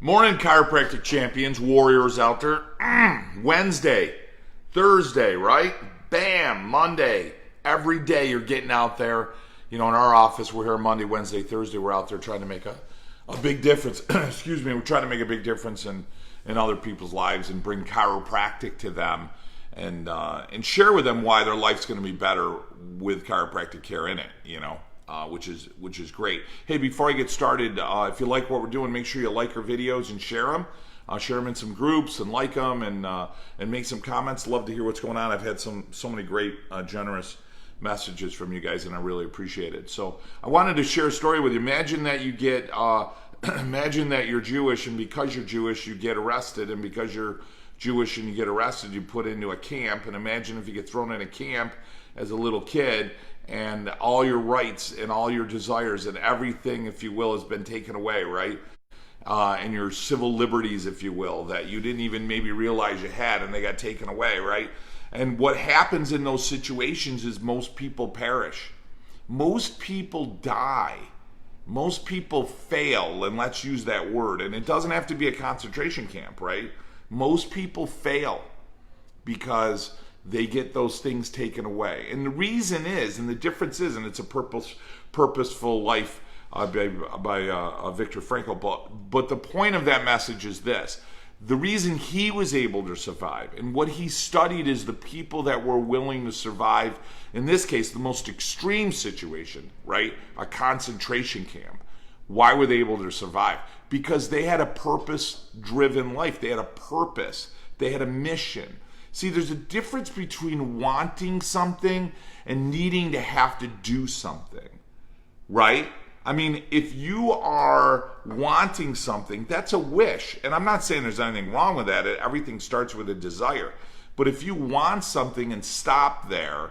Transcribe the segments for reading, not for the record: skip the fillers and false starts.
Morning, chiropractic champions, warriors out there. Wednesday, Thursday, right? Bam, Monday. Every day you're getting out there. You know, in our office, we're here Monday, Wednesday, Thursday. We're out there trying to make a big difference. Excuse me. We're trying to make a big difference in other people's lives and bring chiropractic to them and share with them why their life's going to be better with chiropractic care in it, you know. Which is great. Hey, before I get started, if you like what we're doing, make sure you like our videos and share them. Share them in some groups and like them and make some comments. Love to hear what's going on. I've had so many great, generous messages from you guys, and I really appreciate it. So I wanted to share a story with you. Imagine that you get, imagine that you're Jewish, and because you're Jewish, you get arrested, and because you're Jewish and you get arrested, you put into a camp. And imagine if you get thrown in a camp as a little kid, and all your rights and all your desires and everything, if you will, has been taken away, right? And your civil liberties, if you will, that you didn't even maybe realize you had, and they got taken away, right? And what happens in those situations is most people perish. Most people die. Most people fail, and let's use that word. And it doesn't have to be a concentration camp, right? Most people fail because they get those things taken away. And the reason is, and the difference is, and it's a purposeful life by Viktor Frankl, but the point of that message is this. The reason he was able to survive, and what he studied is the people that were willing to survive, in this case, the most extreme situation, right? A concentration camp. Why were they able to survive? Because they had a purpose-driven life. They had a purpose. They had a mission. See, there's a difference between wanting something and needing to have to do something, right? I mean, if you are wanting something, that's a wish. And I'm not saying there's anything wrong with that. Everything starts with a desire. But if you want something and stop there,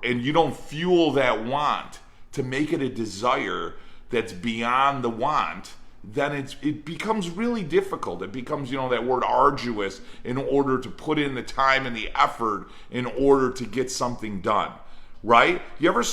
and you don't fuel that want to make it a desire that's beyond the want, then it becomes really difficult. It becomes, you know, that word arduous, in order to put in the time and the effort in order to get something done, right? You ever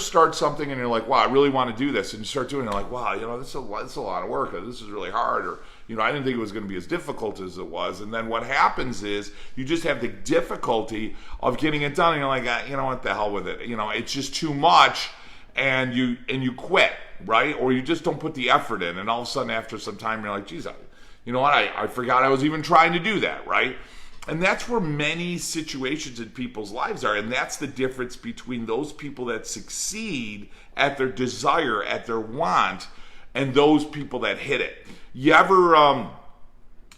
start something and you're like, wow, I really want to do this, and you start doing it, and you're like, wow, you know, this is a lot of work, or this is really hard, or, you know, I didn't think it was going to be as difficult as it was. And then what happens is you just have the difficulty of getting it done, and you're like, you know what, the hell with it, you know, it's just too much, and you quit, right? Or you just don't put the effort in, and all of a sudden after some time you're like, geez, you know what, I forgot I was even trying to do that, right? And that's where many situations in people's lives are, and that's the difference between those people that succeed at their desire, at their want, and those people that hit it. You ever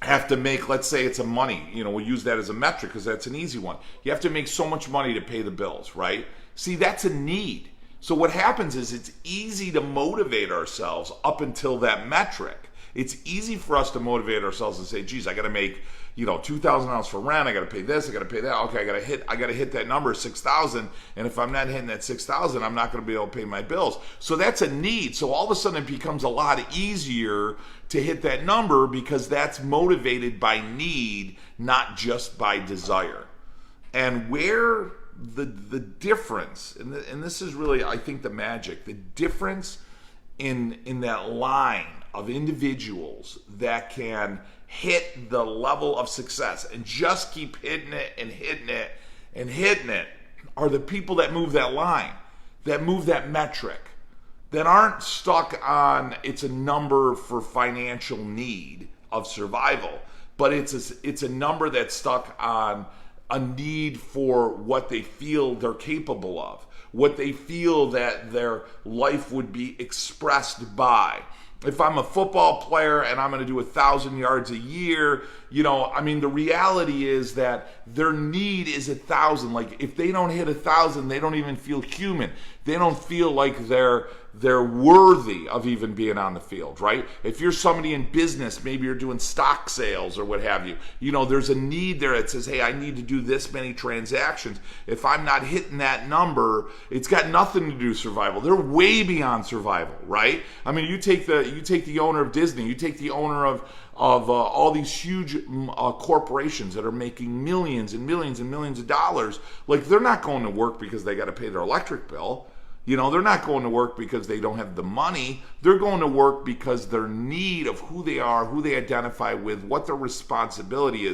have to make, let's say it's a money, you know, we'll use that as a metric because that's an easy one. You have to make so much money to pay the bills, right? See, that's a need. So what happens is it's easy to motivate ourselves up until that metric. It's easy for us to motivate ourselves and say, geez, I got to make, you know, $2,000 for rent. I got to pay this. I got to pay that. Okay, I got to hit that number, 6,000. And if I'm not hitting that 6,000, I'm not going to be able to pay my bills. So that's a need. So all of a sudden it becomes a lot easier to hit that number because that's motivated by need, not just by desire. And where the difference, and this is really, I think, the magic, the difference in that line of individuals that can hit the level of success and just keep hitting it and hitting it and hitting it are the people that move that line, that move that metric, that aren't stuck on it's a number for financial need of survival, but it's a number that's stuck on a need for what they feel they're capable of, what they feel that their life would be expressed by. If I'm a football player and I'm going to do 1,000 yards a year, you know, I mean, the reality is that their need is 1,000. Like, if they don't hit 1,000, they don't even feel human. They don't feel like they're worthy of even being on the field, right? If you're somebody in business, maybe you're doing stock sales or what have you, you know, there's a need there that says, hey, I need to do this many transactions. If I'm not hitting that number, it's got nothing to do with survival. They're way beyond survival, right? I mean, you take the owner of Disney, you take the owner of all these huge corporations that are making millions and millions and millions of dollars. Like, they're not going to work because they got to pay their electric bill. They're not going to work because they don't have the money. They're going to work because their need of who they are, who they identify with, what their responsibility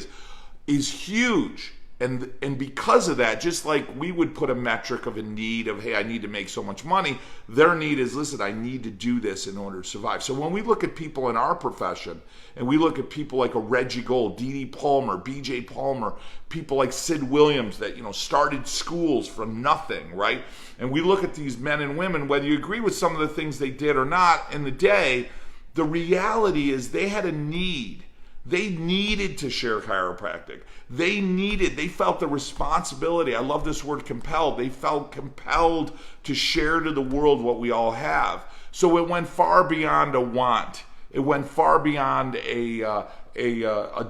is huge. And because of that, just like we would put a metric of a need of, hey, I need to make so much money, their need is, listen, I need to do this in order to survive. So when we look at people in our profession, and we look at people like a Reggie Gold, Dee Palmer, BJ Palmer, people like Sid Williams that, started schools from nothing, right? And we look at these men and women, whether you agree with some of the things they did or not in the day, the reality is they had a need. They needed to share chiropractic. They felt the responsibility. I love this word compelled. They felt compelled to share to the world what we all have. So it went far beyond a want. It went far beyond a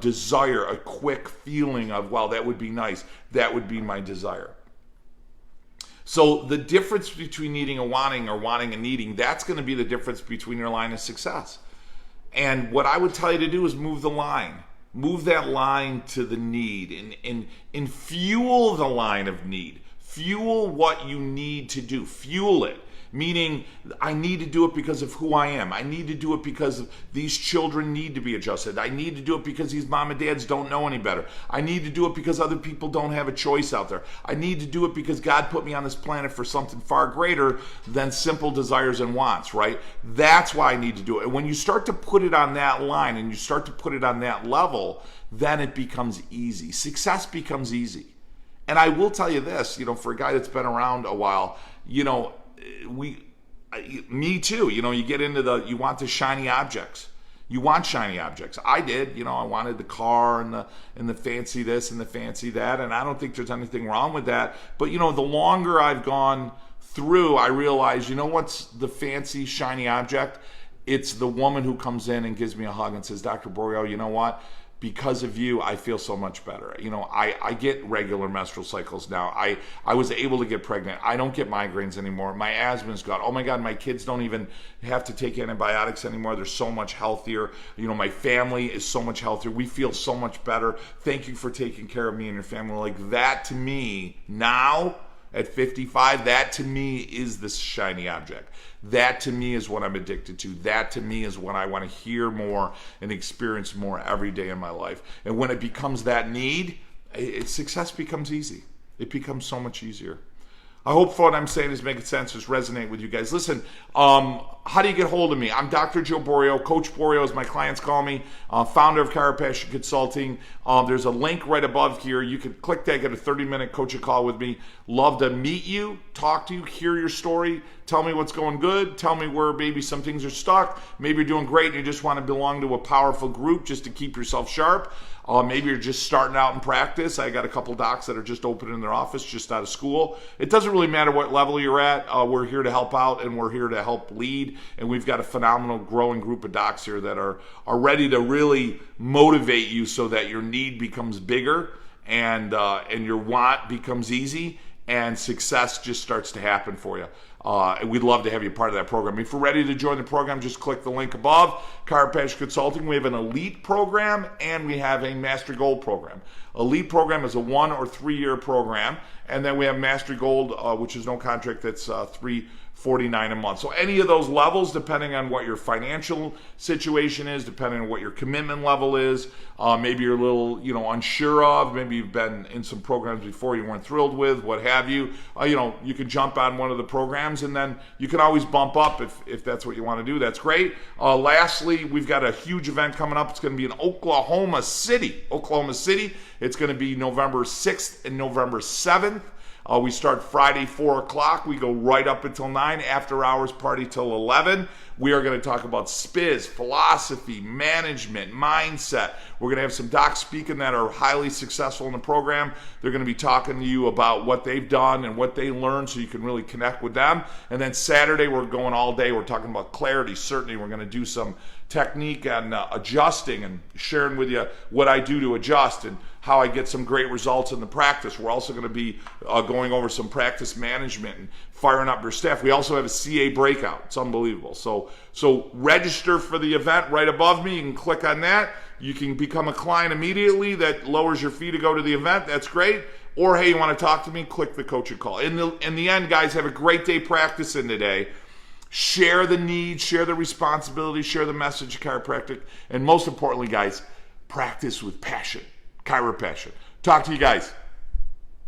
desire, a quick feeling of, wow, that would be nice. That would be my desire. So the difference between needing and wanting, or wanting and needing, that's going to be the difference between your line of success. And what I would tell you to do is move the line. Move that line to the need and fuel the line of need. Fuel what you need to do. Fuel it. Meaning, I need to do it because of who I am. I need to do it because these children need to be adjusted. I need to do it because these mom and dads don't know any better. I need to do it because other people don't have a choice out there. I need to do it because God put me on this planet for something far greater than simple desires and wants, right? That's why I need to do it. And when you start to put it on that line and you start to put it on that level, then it becomes easy. Success becomes easy. And I will tell you this, for a guy that's been around a while, me too, you get into you want the shiny objects. You want shiny objects. I did, I wanted the car and the fancy this and the fancy that, and I don't think there's anything wrong with that. But the longer I've gone through, I realize, what's the fancy shiny object? It's the woman who comes in and gives me a hug and says, Dr. Borio, you know what? Because of you, I feel so much better. I get regular menstrual cycles now. I was able to get pregnant. I don't get migraines anymore. My asthma's gone. Oh my God, my kids don't even have to take antibiotics anymore. They're so much healthier. My family is so much healthier. We feel so much better. Thank you for taking care of me and your family. Like that to me, now at 55, that to me is this shiny object. That to me is what I'm addicted to. That to me is what I want to hear more and experience more every day in my life. And when it becomes that need, success becomes easy. It becomes so much easier. I hope what I'm saying is making sense, is resonate with you guys. Listen, how do you get hold of me? I'm Dr. Joe Borio. Coach Borio, as my clients call me, founder of Chiropractic Consulting. There's a link right above here. You can click that, get a 30-minute coaching call with me. Love to meet you, talk to you, hear your story, tell me what's going good, tell me where maybe some things are stuck. Maybe you're doing great and you just want to belong to a powerful group just to keep yourself sharp. Maybe you're just starting out in practice. I got a couple docs that are just opening their office, just out of school. It doesn't really matter what level you're at. We're here to help out and we're here to help lead. And we've got a phenomenal growing group of docs here that are ready to really motivate you so that your need becomes bigger and your want becomes easy and success just starts to happen for you. And we'd love to have you part of that program. If you're ready to join the program, just click the link above. Chiropractic Consulting. We have an elite program and we have a Master Gold program. Elite program is a 1 or 3 year program, and then we have Master Gold, which is no contract. That's $349 a month. So any of those levels, depending on what your financial situation is, depending on what your commitment level is, maybe you're a little, unsure of. Maybe you've been in some programs before you weren't thrilled with, what have you. You can jump on one of the programs, and then you can always bump up if that's what you want to do. That's great. Lastly, we've got a huge event coming up. It's going to be in Oklahoma City. It's going to be November 6th and November 7th. We start Friday, 4 o'clock. We go right up until 9, after hours party till 11. We are going to talk about spiz, philosophy, management, mindset. We're going to have some docs speaking that are highly successful in the program. They're going to be talking to you about what they've done and what they learned so you can really connect with them. And then Saturday, we're going all day. We're talking about clarity, certainty. We're going to do some technique and adjusting and sharing with you what I do to adjust and how I get some great results in the practice. We're also going to be going over some practice management and firing up your staff. We also have a CA breakout. It's unbelievable. So register for the event right above me. You can click on that. You can become a client immediately. That lowers your fee to go to the event. That's great. or hey, you want to talk to me, click the coaching call. In the end, guys, have a great day practicing today. Share the needs, share the responsibility, share the message of chiropractic, and most importantly, guys, practice with passion, chiropassion. Talk to you guys.